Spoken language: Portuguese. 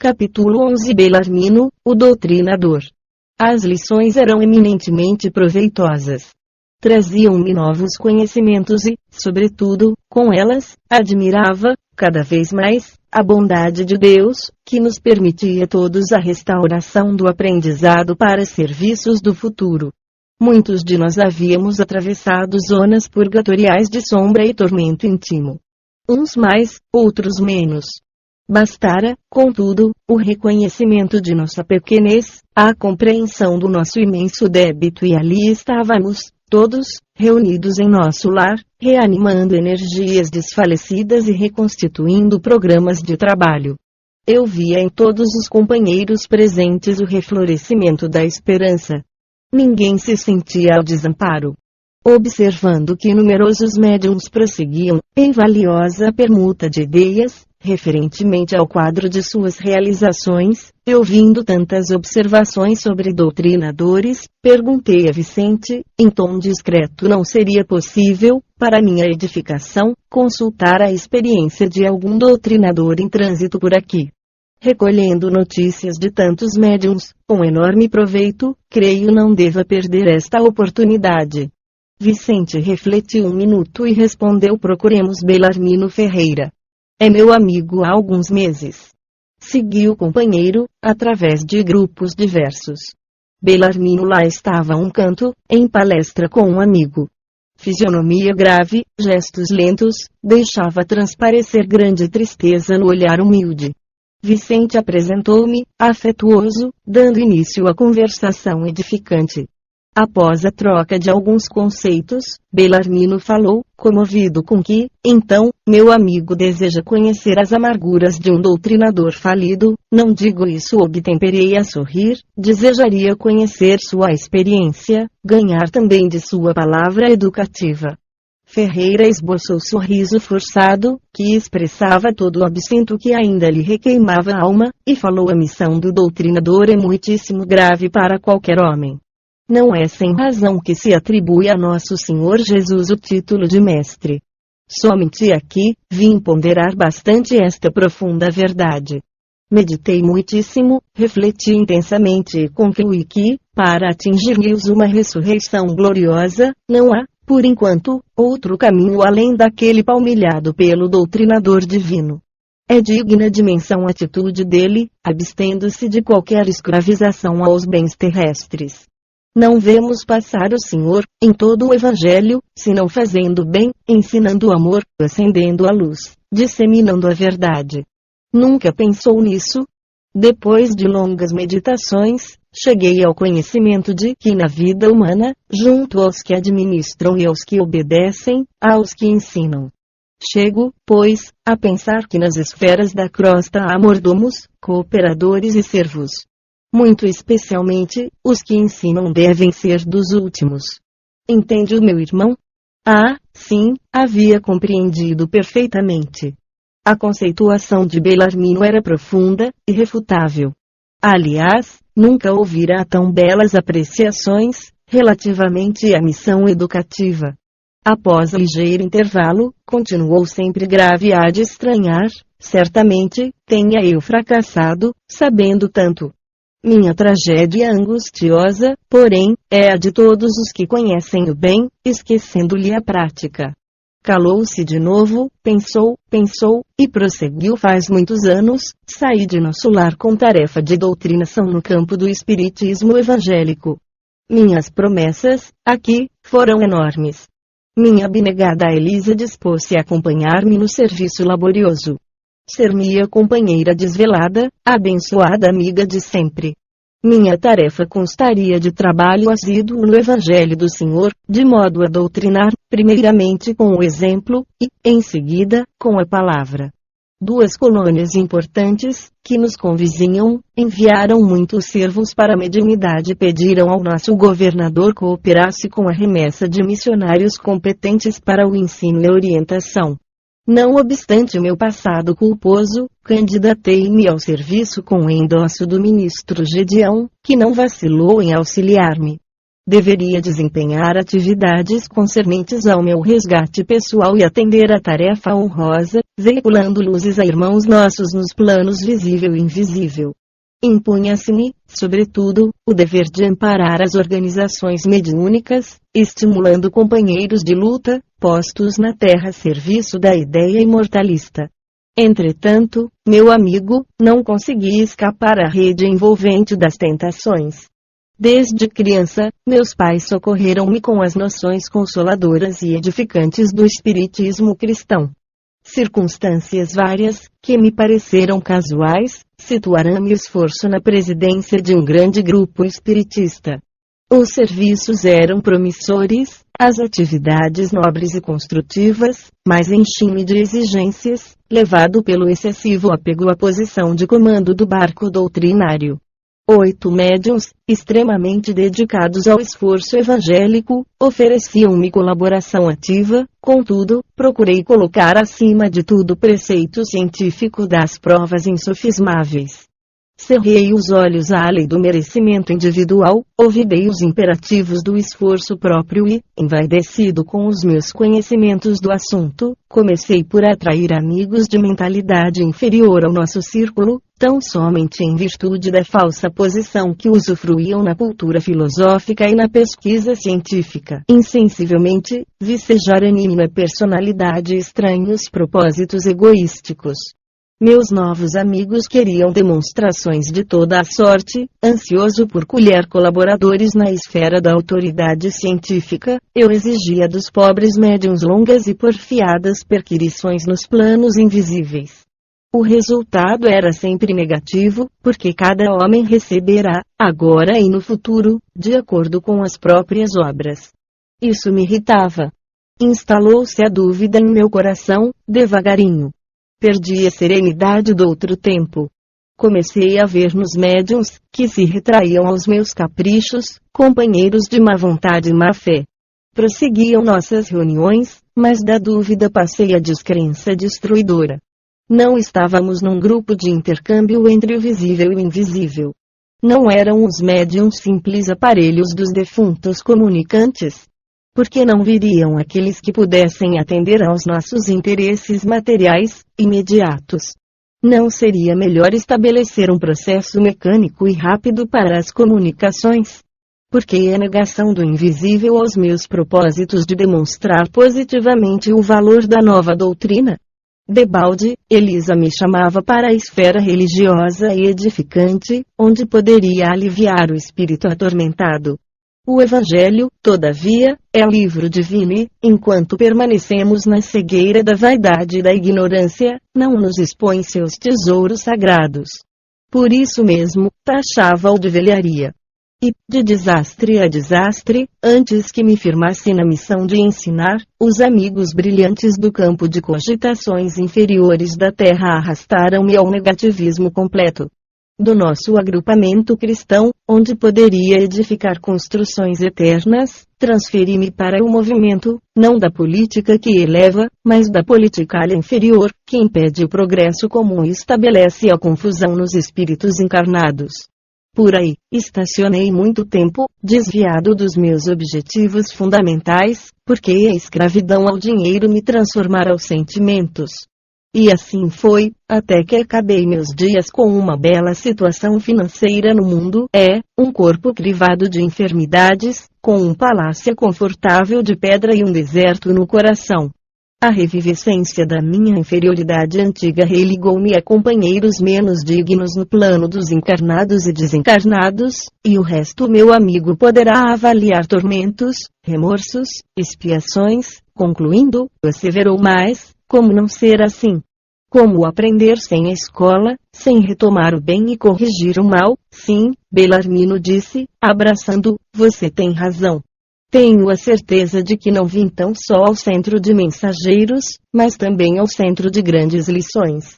Capítulo 11. Belarmino, o doutrinador. As lições eram eminentemente proveitosas. Traziam-me novos conhecimentos e, sobretudo, com elas, admirava, cada vez mais, a bondade de Deus, que nos permitia todos a restauração do aprendizado para serviços do futuro. Muitos de nós havíamos atravessado zonas purgatoriais de sombra e tormento íntimo. Uns mais, outros menos. Bastara, contudo, o reconhecimento de nossa pequenez, a compreensão do nosso imenso débito, e ali estávamos, todos, reunidos em nosso lar, reanimando energias desfalecidas e reconstituindo programas de trabalho. Eu via em todos os companheiros presentes o reflorescimento da esperança. Ninguém se sentia ao desamparo. Observando que numerosos médiuns prosseguiam, em valiosa permuta de ideias, referentemente ao quadro de suas realizações, e ouvindo tantas observações sobre doutrinadores, perguntei a Vicente, em tom discreto: não seria possível, para minha edificação, consultar a experiência de algum doutrinador em trânsito por aqui? Recolhendo notícias de tantos médiuns, com enorme proveito, creio não deva perder esta oportunidade. Vicente refletiu um minuto e respondeu: procuremos Belarmino Ferreira. É meu amigo há alguns meses. Segui o companheiro, através de grupos diversos. Belarmino lá estava a um canto, em palestra com um amigo. Fisionomia grave, gestos lentos, deixava transparecer grande tristeza no olhar humilde. Vicente apresentou-me, afetuoso, dando início à conversação edificante. Após a troca de alguns conceitos, Belarmino falou, comovido com que, então, meu amigo deseja conhecer as amarguras de um doutrinador falido. Não digo isso, obtemperei a sorrir, desejaria conhecer sua experiência, ganhar também de sua palavra educativa. Ferreira esboçou sorriso forçado, que expressava todo o absinto que ainda lhe requeimava a alma, e falou: a missão do doutrinador é muitíssimo grave para qualquer homem. Não é sem razão que se atribui a Nosso Senhor Jesus o título de mestre. Somente aqui, vim ponderar bastante esta profunda verdade. Meditei muitíssimo, refleti intensamente e concluí que, para atingir-lhes uma ressurreição gloriosa, não há, por enquanto, outro caminho além daquele palmilhado pelo doutrinador divino. É digna de menção a atitude dele, abstendo-se de qualquer escravização aos bens terrestres. Não vemos passar o Senhor, em todo o Evangelho, senão fazendo bem, ensinando o amor, acendendo a luz, disseminando a verdade. Nunca pensou nisso? Depois de longas meditações, cheguei ao conhecimento de que na vida humana, junto aos que administram e aos que obedecem, há os que ensinam. Chego, pois, a pensar que nas esferas da crosta há mordomos, cooperadores e servos. Muito especialmente, os que ensinam devem ser dos últimos. Entende o meu irmão? Ah, sim, havia compreendido perfeitamente. A conceituação de Belarmino era profunda, irrefutável. Aliás, nunca ouvira tão belas apreciações, relativamente à missão educativa. Após ligeiro intervalo, continuou sempre grave: há de estranhar, certamente, tenha eu fracassado, sabendo tanto. Minha tragédia angustiosa, porém, é a de todos os que conhecem o bem, esquecendo-lhe a prática. Calou-se de novo, pensou, e prosseguiu: faz muitos anos, saí de nosso lar com tarefa de doutrinação no campo do espiritismo evangélico. Minhas promessas, aqui, foram enormes. Minha abnegada Elisa dispôs-se a acompanhar-me no serviço laborioso. Ser-me-ia companheira desvelada, abençoada amiga de sempre. Minha tarefa constaria de trabalho assíduo no Evangelho do Senhor, de modo a doutrinar, primeiramente com o exemplo, e, em seguida, com a palavra. Duas colônias importantes, que nos convizinham, enviaram muitos servos para a mediunidade e pediram ao nosso governador cooperasse com a remessa de missionários competentes para o ensino e orientação. Não obstante meu passado culposo, candidatei-me ao serviço com o endosso do ministro Gedeão, que não vacilou em auxiliar-me. Deveria desempenhar atividades concernentes ao meu resgate pessoal e atender à tarefa honrosa, veiculando luzes a irmãos nossos nos planos visível e invisível. Impunha-se-me, sobretudo, o dever de amparar as organizações mediúnicas, estimulando companheiros de luta, postos na terra a serviço da ideia imortalista. Entretanto, meu amigo, não consegui escapar à rede envolvente das tentações. Desde criança, meus pais socorreram-me com as noções consoladoras e edificantes do espiritismo cristão. Circunstâncias várias, que me pareceram casuais, situaram-me o esforço na presidência de um grande grupo espiritista. Os serviços eram promissores, as atividades nobres e construtivas, mas enchi-me de exigências, levado pelo excessivo apego à posição de comando do barco doutrinário. 8 médiuns, extremamente dedicados ao esforço evangélico, ofereciam-me colaboração ativa, contudo, procurei colocar acima de tudo o preceito científico das provas insofismáveis. Cerrei os olhos à lei do merecimento individual, ouvidei os imperativos do esforço próprio e, envaidecido com os meus conhecimentos do assunto, comecei por atrair amigos de mentalidade inferior ao nosso círculo, tão somente em virtude da falsa posição que usufruíam na cultura filosófica e na pesquisa científica. Insensivelmente, vicejar anime personalidade estranhos propósitos egoísticos. Meus novos amigos queriam demonstrações de toda a sorte, ansioso por colher colaboradores na esfera da autoridade científica, eu exigia dos pobres médiuns longas e porfiadas perquirições nos planos invisíveis. O resultado era sempre negativo, porque cada homem receberá, agora e no futuro, de acordo com as próprias obras. Isso me irritava. Instalou-se a dúvida em meu coração, devagarinho. Perdi a serenidade do outro tempo. Comecei a ver nos médiuns, que se retraíam aos meus caprichos, companheiros de má vontade e má fé. Prosseguiam nossas reuniões, mas da dúvida passei à descrença destruidora. Não estávamos num grupo de intercâmbio entre o visível e o invisível. Não eram os médiuns simples aparelhos dos defuntos comunicantes. Por que não viriam aqueles que pudessem atender aos nossos interesses materiais, imediatos? Não seria melhor estabelecer um processo mecânico e rápido para as comunicações? Por que a negação do invisível aos meus propósitos de demonstrar positivamente o valor da nova doutrina? Debalde, Elisa me chamava para a esfera religiosa e edificante, onde poderia aliviar o espírito atormentado. O Evangelho, todavia, é livro divino e, enquanto permanecemos na cegueira da vaidade e da ignorância, não nos expõe seus tesouros sagrados. Por isso mesmo, taxava-o de velharia. E, de desastre a desastre, antes que me firmasse na missão de ensinar, os amigos brilhantes do campo de cogitações inferiores da Terra arrastaram-me ao negativismo completo. Do nosso agrupamento cristão, onde poderia edificar construções eternas, transferi-me para o movimento, não da política que eleva, mas da politicalha inferior, que impede o progresso comum e estabelece a confusão nos espíritos encarnados. Por aí, estacionei muito tempo, desviado dos meus objetivos fundamentais, porque a escravidão ao dinheiro me transformara aos sentimentos. E assim foi, até que acabei meus dias com uma bela situação financeira no mundo, um corpo crivado de enfermidades, com um palácio confortável de pedra e um deserto no coração. A revivescência da minha inferioridade antiga religou-me a companheiros menos dignos no plano dos encarnados e desencarnados, e o resto meu amigo poderá avaliar tormentos, remorsos, expiações, concluindo, asseverou mais, como não ser assim? Como aprender sem a escola, sem retomar o bem e corrigir o mal? Sim, Belarmino disse, abraçando, você tem razão. Tenho a certeza de que não vim tão só ao centro de mensageiros, mas também ao centro de grandes lições.